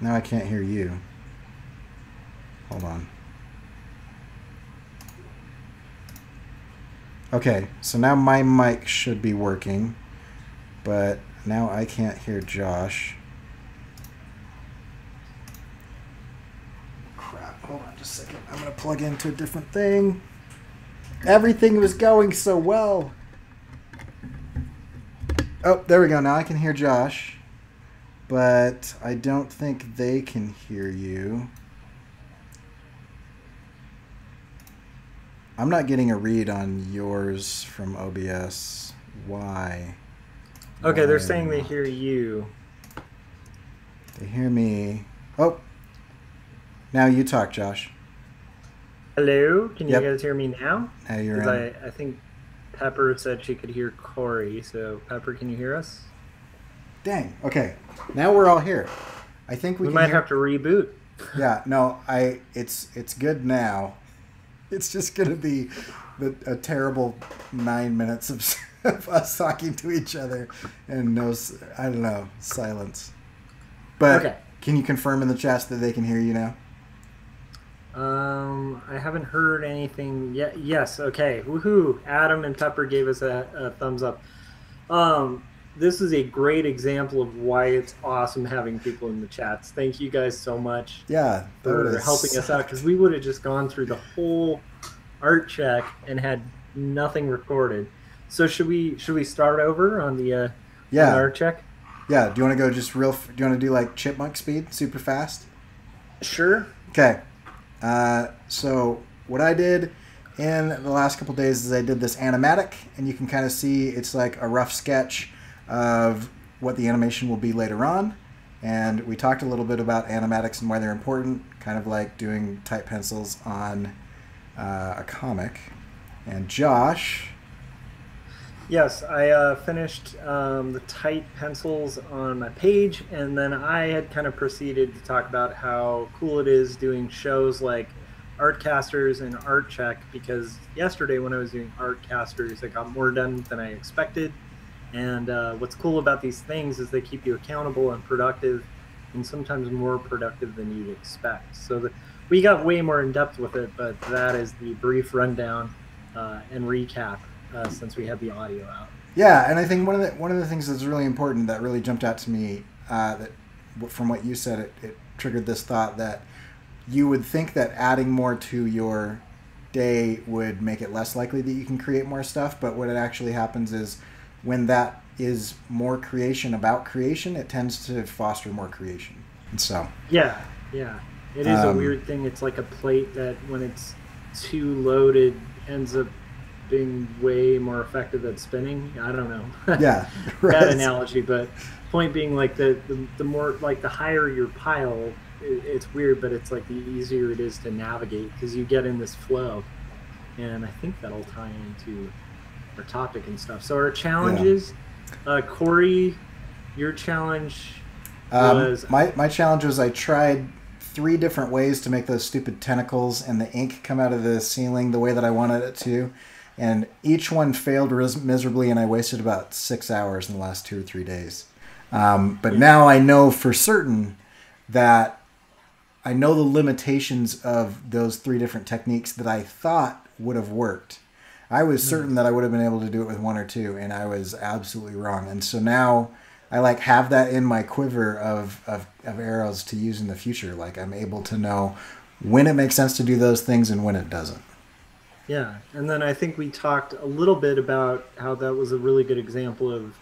Now I can't hear you. Hold on. Okay, so now my mic should be working, but now I can't hear Josh. Crap, hold on just a second. I'm going to plug into a different thing. Everything was going so well. Oh, there we go. Now I can hear Josh, but I don't think they can hear you. I'm not getting a read on yours from OBS. Why? Okay, they're saying they hear you. They hear me. Oh, now you talk, Josh. Hello, can you Yep. guys hear me now? Now you're 'Cause in. I think Pepper said she could hear Cory. So Pepper, can you hear us? Dang. Okay. Now we're all here. I think we We can might hear. have to reboot. Yeah. No. It's good now. It's just gonna be a terrible 9 minutes of us talking to each other and I don't know, silence. But Okay. can you confirm in the chats that they can hear you now? I haven't heard anything yet. Yes, okay. Woohoo! Adam and Pepper gave us a thumbs up. This is a great example of why it's awesome having people in the chats. Thank you guys so much Yeah, that for would've helping us out, sucked. because we would have just gone through the whole art check and had nothing recorded. So should we start over on the Yeah. art check? Yeah. Do you want to go just real? Do you want to do like chipmunk speed, super fast? Sure. Okay. So what I did in the last couple days is I did this animatic, and you can kind of see it's like a rough sketch of what the animation will be later on. And we talked a little bit about animatics and why they're important, kind of like doing type pencils on a comic. And Josh. Yes, I finished the tight pencils on my page, and then I had kind of proceeded to talk about how cool it is doing shows like Artcasters and Art Check, because yesterday when I was doing Artcasters, I got more done than I expected. And what's cool about these things is they keep you accountable and productive, and sometimes more productive than you'd expect. So we got way more in depth with it, but that is the brief rundown and recap. Since we had the audio out. Yeah, and I think one of the things that's really important that really jumped out to me that from what you said, it triggered this thought that you would think that adding more to your day would make it less likely that you can create more stuff, but what it actually happens is when that is more creation about creation, it tends to foster more creation. And so yeah, it is a weird thing. It's like a plate that when it's too loaded ends up being way more effective at spinning. I don't know. Yeah, right. Bad analogy, but point being, like the more, like the higher your pile, it's weird, but it's like the easier it is to navigate because you get in this flow. And I think that'll tie into our topic and stuff. So our challenges, Cory, your challenge was my challenge was I tried 3 different ways to make those stupid tentacles and the ink come out of the ceiling the way that I wanted it to. And each one failed miserably, and I wasted about 6 hours in the last 2 or 3 days. But now I know for certain that I know the limitations of those 3 different techniques that I thought would have worked. I was certain that I would have been able to do it with 1 or 2, and I was absolutely wrong. And so now I like have that in my quiver of arrows to use in the future. Like I'm able to know when it makes sense to do those things and when it doesn't. Yeah, and then I think we talked a little bit about how that was a really good example of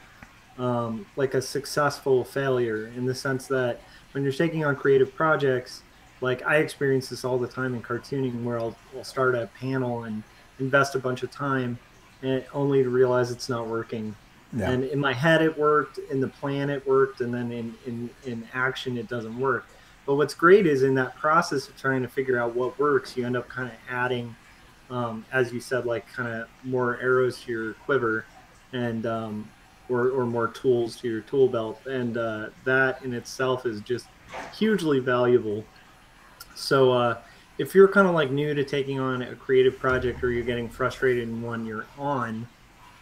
like a successful failure, in the sense that when you're taking on creative projects, like I experience this all the time in cartooning, where I'll start a panel and invest a bunch of time, and only to realize it's not working. Yeah. And in my head it worked, in the plan it worked, and then in action it doesn't work. But what's great is in that process of trying to figure out what works, you end up kind of adding, as you said, like kind of more arrows to your quiver, and or more tools to your tool belt, and that in itself is just hugely valuable. So if you're kind of like new to taking on a creative project, or you're getting frustrated in one you're on,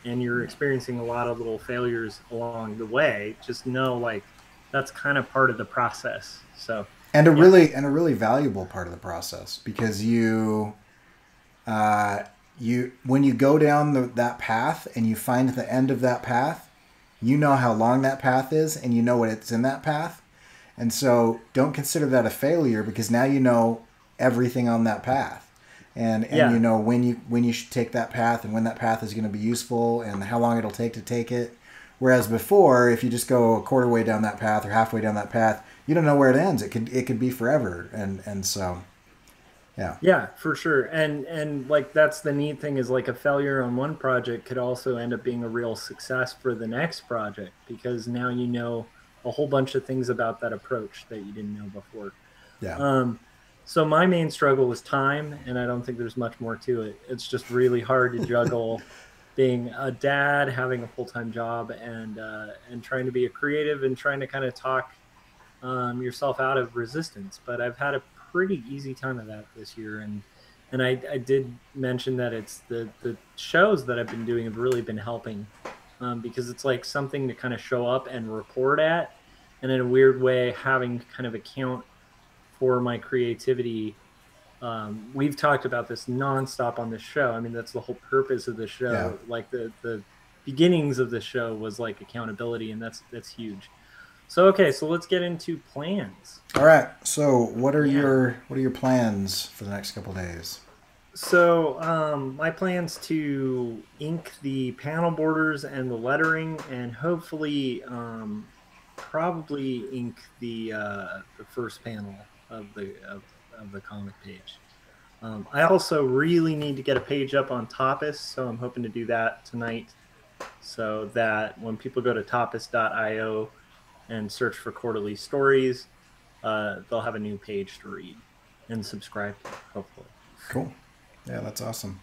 and you're experiencing a lot of little failures along the way, just know, like, that's kind of part of the process. So, and a yeah. really valuable part of the process, because you when you go down that path and you find the end of that path, you know how long that path is and you know what it's in that path. And so don't consider that a failure, because now you know everything on that path. And Yeah. you know when you should take that path, and when that path is going to be useful, and how long it'll take to take it. Whereas before, if you just go a quarter way down that path or halfway down that path, you don't know where it ends. It could be forever. And so yeah. Yeah, for sure. And like that's the neat thing, is like a failure on one project could also end up being a real success for the next project, because now you know a whole bunch of things about that approach that you didn't know before. Yeah. So my main struggle was time, and I don't think there's much more to it. It's just really hard to juggle being a dad, having a full-time job, and trying to be a creative and trying to kind of talk yourself out of resistance. But I've had a pretty easy time of that this year, and I did mention that it's the shows that I've been doing have really been helping, because it's like something to kind of show up and report at, and in a weird way having kind of account for my creativity. We've talked about this nonstop on this show. I mean, that's the whole purpose of the show. Yeah. Like the beginnings of the show was like accountability, and that's huge. So okay, so let's get into plans. All right. So what are your plans for the next couple of days? So my plans to ink the panel borders and the lettering, and hopefully probably ink the first panel of the comic page. I also really need to get a page up on Tapas, so I'm hoping to do that tonight, so that when people go to tapas.io and search for quarterly stories, they'll have a new page to read and subscribe to, hopefully. Cool. Yeah, that's awesome.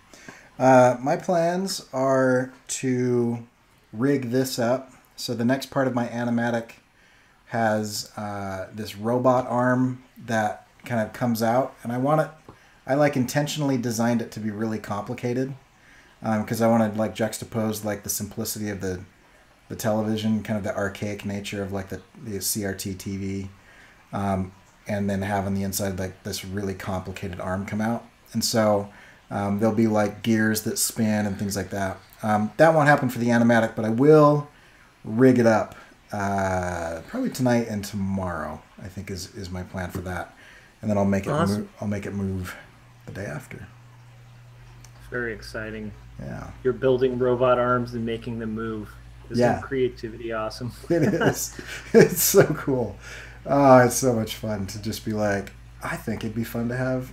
My plans are to rig this up. So the next part of my animatic has this robot arm that kind of comes out, and I like intentionally designed it to be really complicated, because I want to like juxtapose like the simplicity of the television, kind of the archaic nature of like the CRT TV, and then have on the inside like this really complicated arm come out. And so there'll be like gears that spin and things like that. That won't happen for the animatic, but I will rig it up probably tonight and tomorrow, I think is my plan for that. And then I'll make it move the day after. Very exciting. Yeah. You're building robot arms and making them move. Isn't creativity awesome? It is. It's so cool. Oh, it's so much fun to just be like, I think it'd be fun to have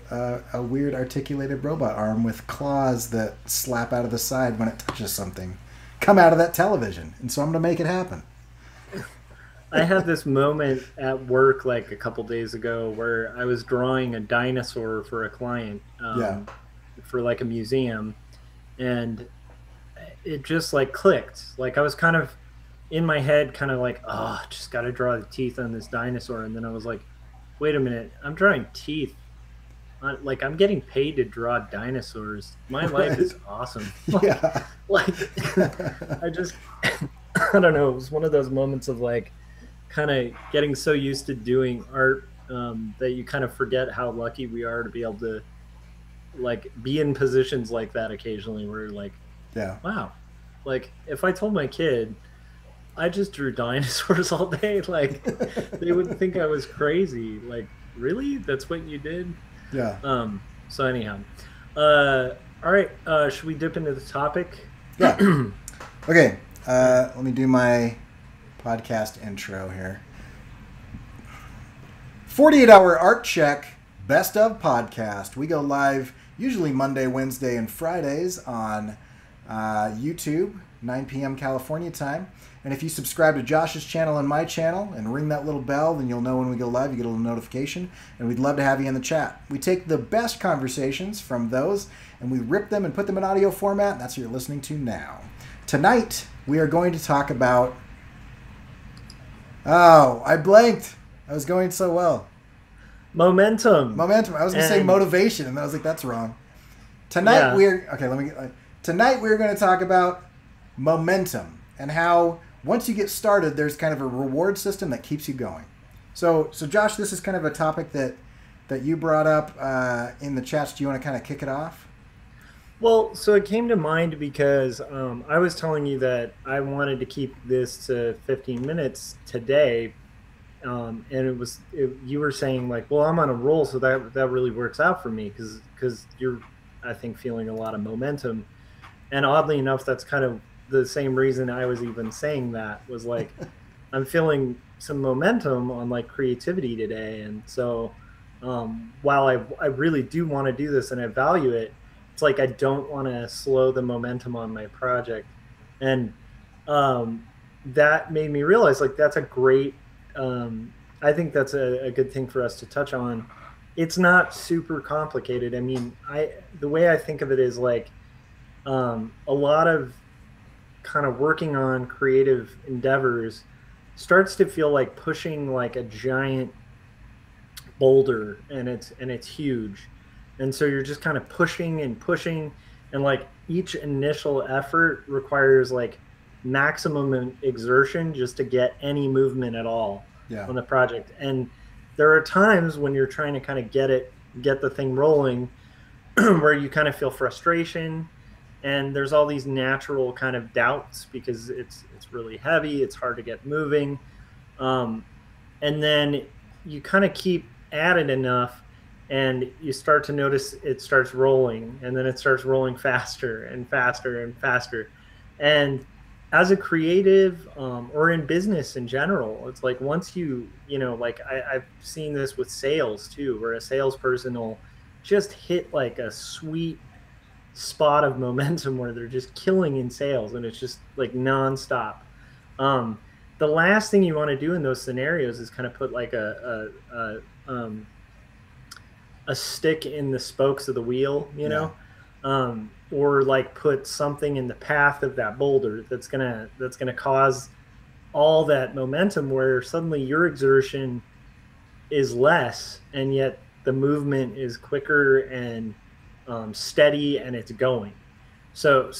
a weird articulated robot arm with claws that slap out of the side when it touches something come out of that television. And so I'm going to make it happen. I had this moment at work like a couple days ago where I was drawing a dinosaur for a client for like a museum, and it just like clicked. Like I was kind of in my head kind of like, oh, just got to draw the teeth on this dinosaur. And then I was like, wait a minute, I'm drawing teeth. Like I'm getting paid to draw dinosaurs. My life is awesome. Yeah. Like I just, I don't know. It was one of those moments of like kind of getting so used to doing art that you kind of forget how lucky we are to be able to like be in positions like that occasionally where you're like, wow, like if I told my kid I just drew dinosaurs all day, like they would think I was crazy. Like, really? That's what you did? Yeah. So anyhow, all right. Should we dip into the topic? Yeah. Okay. Let me do my podcast intro here. 48-hour art check, best of podcast. We go live usually Monday, Wednesday, and Fridays on YouTube, 9 p.m. California time. And if you subscribe to Josh's channel and my channel and ring that little bell, then you'll know when we go live. You get a little notification. And we'd love to have you in the chat. We take the best conversations from those and we rip them and put them in audio format. And that's what you're listening to now. Tonight, we are going to talk about... Oh, I blanked. I was going so well. Momentum. I was going to say motivation, and I was like, that's wrong. Tonight, Tonight we're going to talk about momentum and how once you get started, there's kind of a reward system that keeps you going. So Josh, this is kind of a topic that you brought up in the chats. Do you want to kind of kick it off? Well, so it came to mind because I was telling you that I wanted to keep this to 15 minutes today, and you were saying like, well, I'm on a roll, so that really works out for me because you're, I think, feeling a lot of momentum, and oddly enough, that's kind of the same reason I was even saying that was like, I'm feeling some momentum on like creativity today, and so while I really do want to do this and I value it, it's like I don't want to slow the momentum on my project, and that made me realize like that's a great. I think that's a good thing for us to touch on. It's not super complicated. I mean, the way I think of it is like a lot of kind of working on creative endeavors starts to feel like pushing like a giant boulder, and it's huge, and so you're just kind of pushing and pushing, and like each initial effort requires like maximum exertion just to get any movement at all on the project. And there are times when you're trying to kind of get the thing rolling where you kind of feel frustration, and there's all these natural kind of doubts because it's really heavy, it's hard to get moving, and then you kind of keep at it enough and you start to notice it starts rolling, and then it starts rolling faster and faster and faster. And as a creative, or in business in general, it's like once like I've seen this with sales too, where a salesperson will just hit like a sweet spot of momentum where they're just killing in sales, and it's just like nonstop. The last thing you want to do in those scenarios is kind of put like a stick in the spokes of the wheel, or like put something in the path of that boulder that's gonna cause all that momentum where suddenly your exertion is less, and yet the movement is quicker and steady, and it's going. So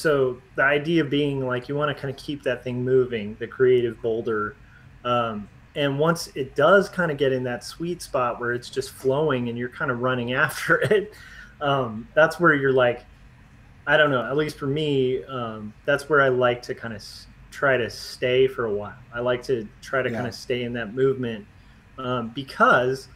the idea being like you want to kind of keep that thing moving, the creative boulder, and once it does kind of get in that sweet spot where it's just flowing and you're kind of running after it, that's where you're like, I don't know, at least for me, that's where I like to kind of try to stay for a while. I like to try to kind of stay in that movement, because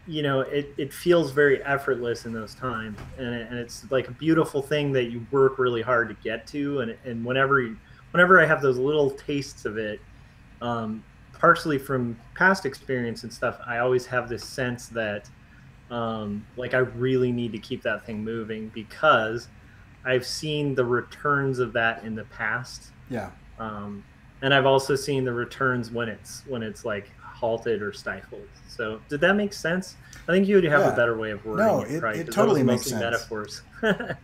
it feels very effortless in those times, and it's like a beautiful thing that you work really hard to get to, and whenever I have those little tastes of it, partially from past experience and stuff, I always have this sense that like I really need to keep that thing moving because I've seen the returns of that in the past. And I've also seen the returns when it's like halted or stifled. So did that make sense? I think you would have a better way of wording it, right? It totally makes sense. Metaphors.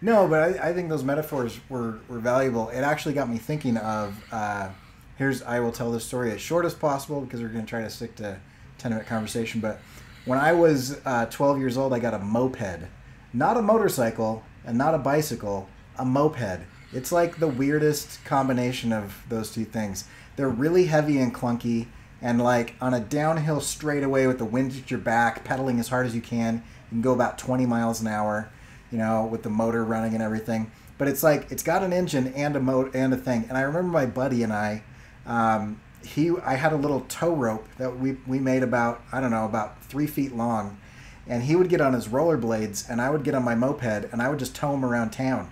No, but I think those metaphors were valuable. It actually got me thinking of, I will tell this story as short as possible because we're going to try to stick to 10-minute conversation. But when I was 12 years old, I got a moped. Not a motorcycle and not a bicycle, a moped. It's like the weirdest combination of those two things. They're really heavy and clunky, and like on a downhill straightaway with the wind at your back, pedaling as hard as you can go about 20 miles an hour, with the motor running and everything. But it's like, it's got an engine and a thing. And I remember my buddy and I had a little tow rope that we made about 3 feet long, and he would get on his rollerblades and I would get on my moped and I would just tow him around town,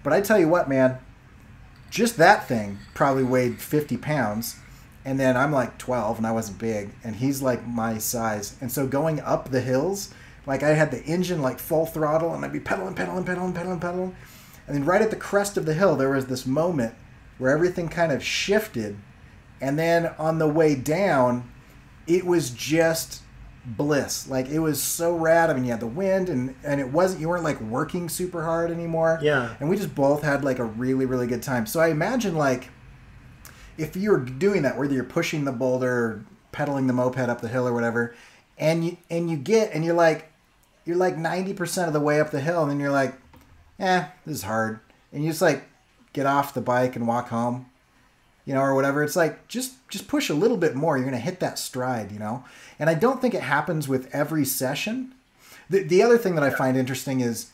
but I tell you what, man, just that thing probably weighed 50 pounds, and then I'm like 12 and I wasn't big, and he's like my size, and so going up the hills, like I had the engine like full throttle and I'd be pedaling, and then right at the crest of the hill there was this moment where everything kind of shifted, and then on the way down it was just bliss. Like it was so rad. I mean, you had the wind, and you weren't like working super hard anymore. And we just both had like a really, really good time. So I imagine like if you're doing that, whether you're pushing the boulder or pedaling the moped up the hill or whatever, and you're like 90% of the way up the hill, and then you're like, this is hard, and you just like get off the bike and walk home. or whatever. It's like, just push a little bit more. You're going to hit that stride, And I don't think it happens with every session. The other thing that I find interesting is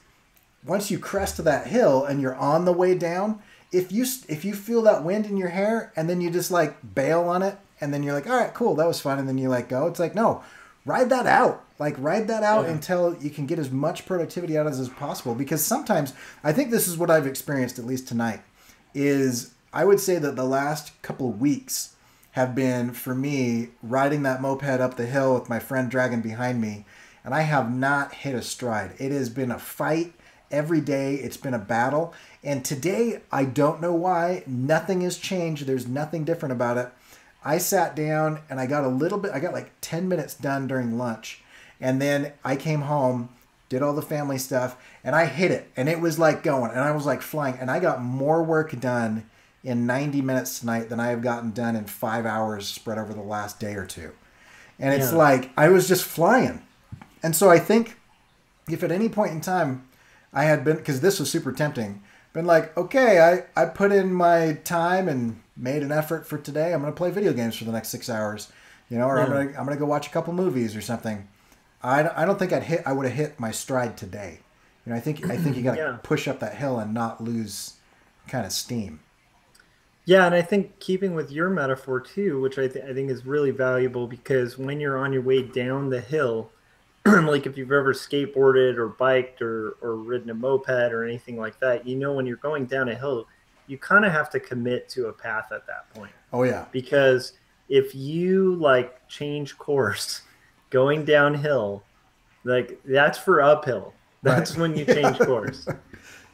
once you crest that hill and you're on the way down, if you feel that wind in your hair and then you just like bail on it and then you're like, all right, cool, that was fun. And then you let go. It's like, no, ride that out. Like ride that out until you can get as much productivity out of it as possible. Because sometimes, I think this is what I've experienced, at least tonight, is I would say that the last couple of weeks have been, for me, riding that moped up the hill with my friend dragging behind me. And I have not hit a stride. It has been a fight every day. It's been a battle. And today, I don't know why, nothing has changed. There's nothing different about it. I sat down and I got like 10 minutes done during lunch. And then I came home, did all the family stuff, and I hit it. And it was like going, and I was like flying. And I got more work done in 90 minutes tonight than I have gotten done in 5 hours spread over the last day or two. And it's like, I was just flying. And so I think if at any point in time I had been, because this was super tempting, been like, okay, I put in my time and made an effort for today. I'm going to play video games for the next 6 hours, or I'm going to go watch a couple movies or something. I don't think I would have hit my stride today. I think you got to push up that hill and not lose kind of steam. Yeah, and I think keeping with your metaphor too, which I think is really valuable, because when you're on your way down the hill, like if you've ever skateboarded or biked or ridden a moped or anything like that, when you're going down a hill, you kind of have to commit to a path at that point. Oh yeah. Because if you like change course going downhill, like that's for uphill. That's when you change course.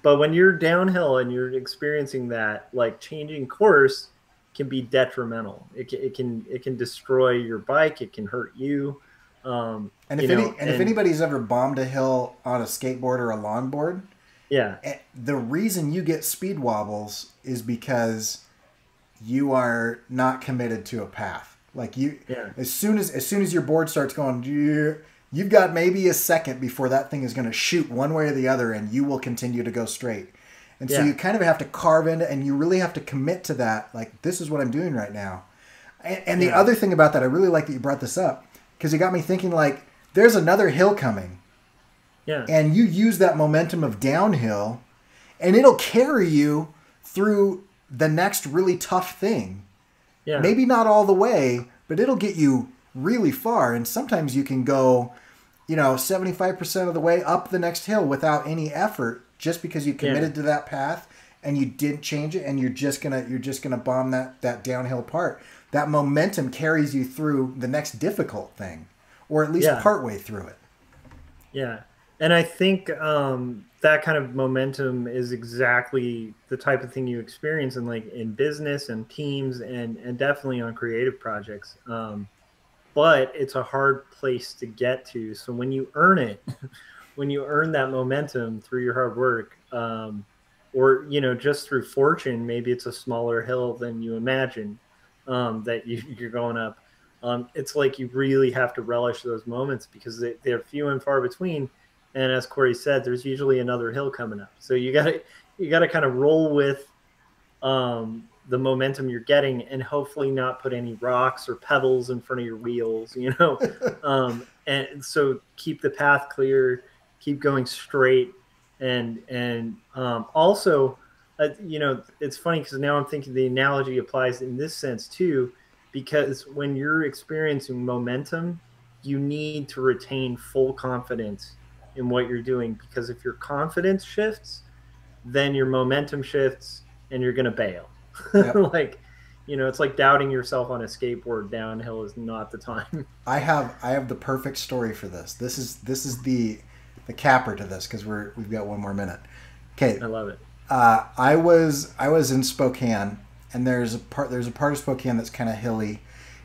But when you're downhill and you're experiencing that, like changing course can be detrimental. It can destroy your bike. It can hurt you. And if anybody's ever bombed a hill on a skateboard or a longboard, the reason you get speed wobbles is because you are not committed to a path. Like as soon as your board starts going, you've got maybe a second before that thing is going to shoot one way or the other, and you will continue to go straight. And so you kind of have to carve into, and you really have to commit to that. Like, this is what I'm doing right now. And the other thing about that, I really like that you brought this up, because it got me thinking, like, there's another hill coming. Yeah. And you use that momentum of downhill, and it'll carry you through the next really tough thing. Yeah. Maybe not all the way, but it'll get you really far. And sometimes you can go, 75% of the way up the next hill without any effort, just because you committed to that path and you didn't change it, and you're just gonna bomb that downhill part. That momentum carries you through the next difficult thing, or at least partway through it. Yeah. And I think that kind of momentum is exactly the type of thing you experience in business and teams and definitely on creative projects. But it's a hard place to get to. So when you earn it, when you earn that momentum through your hard work, or, just through fortune, maybe it's a smaller hill than you imagine that you're going up. It's like you really have to relish those moments, because they're few and far between. And as Cory said, there's usually another hill coming up. So you gotta kind of roll with the momentum you're getting, and hopefully not put any rocks or pebbles in front of your wheels, and so keep the path clear, keep going straight. And also, it's funny because now I'm thinking the analogy applies in this sense too, because when you're experiencing momentum, you need to retain full confidence in what you're doing, because if your confidence shifts, then your momentum shifts and you're going to bail. Yep. It's like doubting yourself on a skateboard downhill is not the time. I have the perfect story for this. This is the capper to this, because we've got one more minute. Okay. I love it. I was in Spokane, and there's a part of Spokane that's kind of hilly,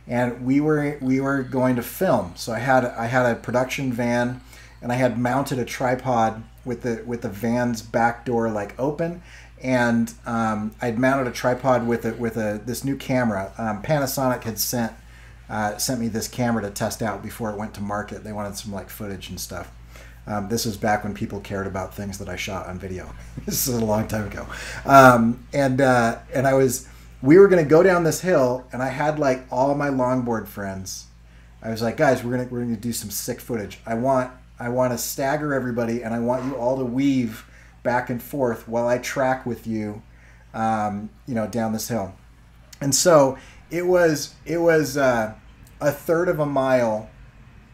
and we were going to film. So I had a production van, and I had mounted a tripod with the van's back door open, and I'd mounted a tripod with this new camera. Panasonic had sent me this camera to test out before it went to market. They wanted some footage and stuff. This was back when people cared about things that I shot on video. This is a long time ago. And I we were going to go down this hill, and I had like all my longboard friends. I was like, guys, we're gonna do some sick footage. I want to stagger everybody, and I want you all to weave back and forth while I track with you, down this hill. And so it was a third of a mile,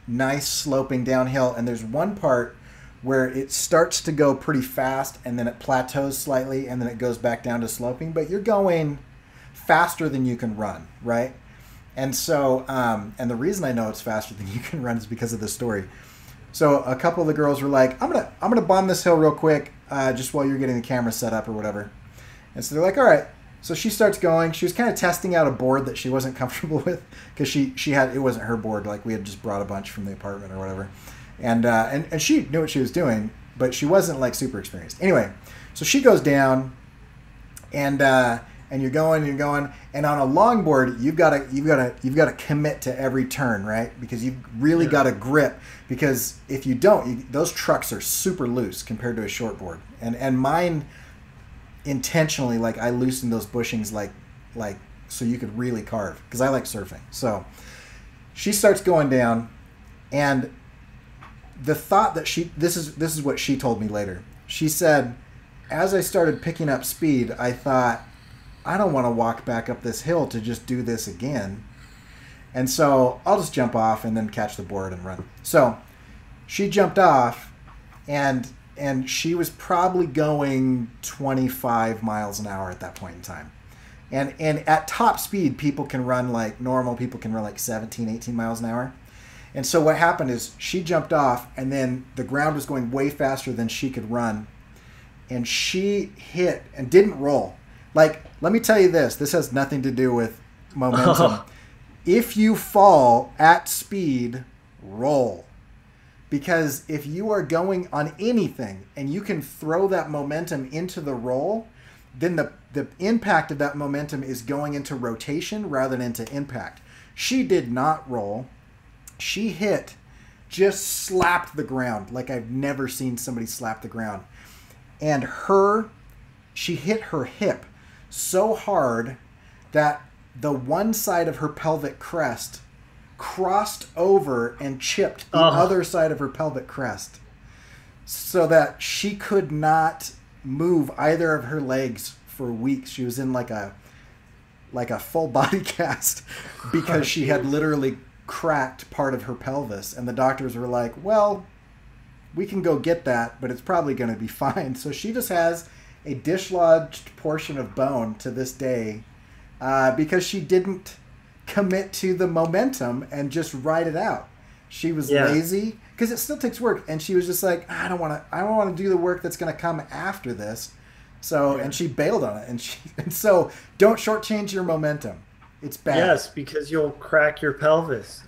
nice sloping downhill, and there's one part where it starts to go pretty fast, and then it plateaus slightly, and then it goes back down to sloping. But you're going faster than you can run, right? And so, and the reason I know it's faster than you can run is because of this story. So a couple of the girls were like, I'm gonna bomb this hill real quick, just while you're getting the camera set up or whatever. And so they're like, all right. So she starts going. She was kind of testing out a board that she wasn't comfortable with, because it wasn't her board. Like, we had just brought a bunch from the apartment or whatever, and she knew what she was doing, but she wasn't like super experienced. Anyway, so she goes down, and you're going, and on a longboard you've got to commit to every turn, right? Because you've really got to grip, because if you don't, those trucks are super loose compared to a short board, and mine. Intentionally, like, I loosened those bushings like so you could really carve, because I like surfing. So she starts going down, and the thought that this is what she told me later. She said, as I started picking up speed, I thought, I don't want to walk back up this hill to just do this again, and so I'll just jump off and then catch the board and run. So she jumped off, and she was probably going 25 miles an hour at that point in time. And at top speed, people can run like 17, 18 miles an hour. And so what happened is she jumped off, and then the ground was going way faster than she could run. And she hit and didn't roll. Like, let me tell you this. This has nothing to do with momentum. If you fall at speed, roll. Because if you are going on anything and you can throw that momentum into the roll, then the impact of that momentum is going into rotation rather than into impact. She did not roll. She hit, just slapped the ground like I've never seen somebody slap the ground. And she hit her hip so hard that the one side of her pelvic crest crossed over and chipped the other side of her pelvic crest, so that she could not move either of her legs for weeks. She was in like a full body cast, because she had literally cracked part of her pelvis, and the doctors were like, well, we can go get that, but it's probably going to be fine. So she just has a dislodged portion of bone to this day, because she didn't commit to the momentum and just ride it out. She was lazy, because it still takes work, and she was just like, I don't want to do the work that's going to come after this. So and she bailed on it, and so don't shortchange your momentum. It's bad. Yes, because you'll crack your pelvis.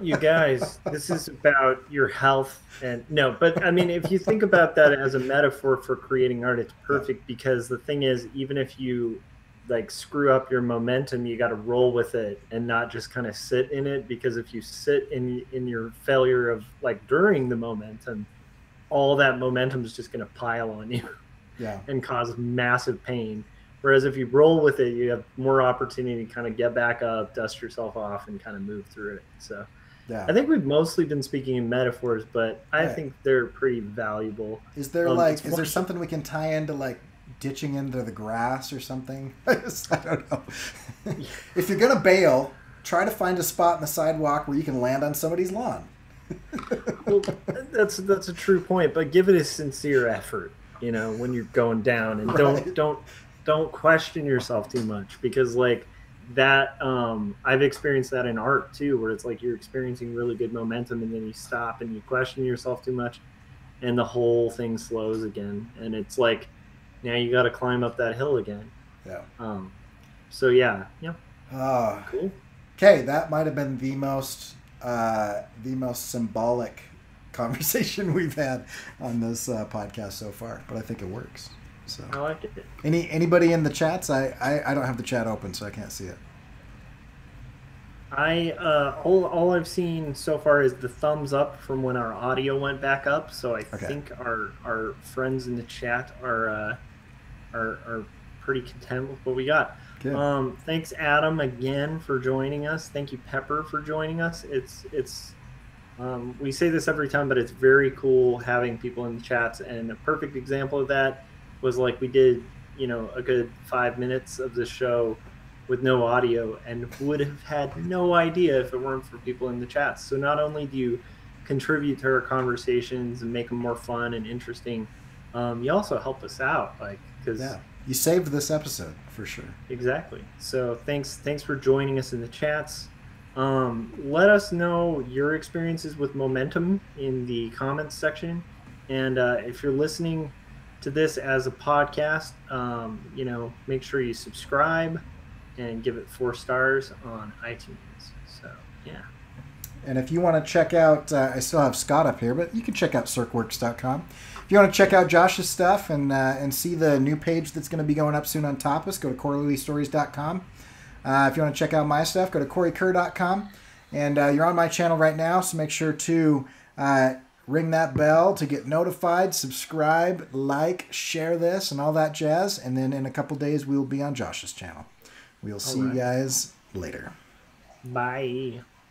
You guys, this is about your health, and no, but I mean, if you think about that as a metaphor for creating art, it's perfect, because the thing is, even if you like screw up your momentum, you got to roll with it and not just kind of sit in it, because if you sit in your failure of like during the momentum, all that momentum is just going to pile on you and cause massive pain. Whereas if you roll with it, you have more opportunity to kind of get back up, dust yourself off, and kind of move through it. So I think we've mostly been speaking in metaphors, but I think they're pretty valuable. Is there something we can tie into like ditching into the grass or something? I don't know. If you're gonna bail, try to find a spot in the sidewalk where you can land on somebody's lawn. Well, that's a true point, but give it a sincere effort, when you're going down, and don't question yourself too much, because like that I've experienced that in art too, where it's like you're experiencing really good momentum, and then you stop and you question yourself too much, and the whole thing slows again, and it's like now you got to climb up that hill again. So cool. Okay, that might have been the most symbolic conversation we've had on this podcast so far, but I think it works. So I like it. Anybody in the chats? I don't have the chat open, so I can't see it. All I've seen so far is the thumbs up from when our audio went back up. So I think our friends in the chat are pretty content with what we got. Good. Thanks, Adam, again for joining us. Thank you, Pepper, for joining us. We say this every time, but it's very cool having people in the chats. And a perfect example of that was like we did, a good 5 minutes of the show with no audio and would have had no idea if it weren't for people in the chats. So not only do you contribute to our conversations and make them more fun and interesting, you also help us out, because you saved this episode for sure. exactly. So thanks for joining us in the chats. Let us know your experiences with momentum in the comments section, and if you're listening to this as a podcast, make sure you subscribe and give it 4 stars on iTunes. So yeah. And if you want to check out, I still have Scott up here, but you can check out circworks.com. If you want to check out Josh's stuff and see the new page that's going to be going up soon on Tapas, go to CorleyStories.com. If you want to check out my stuff, go to CoryKerr.com. And you're on my channel right now, so make sure to ring that bell to get notified, subscribe, like, share this, and all that jazz. And then in a couple days, we'll be on Josh's channel. We'll see you guys later. Bye.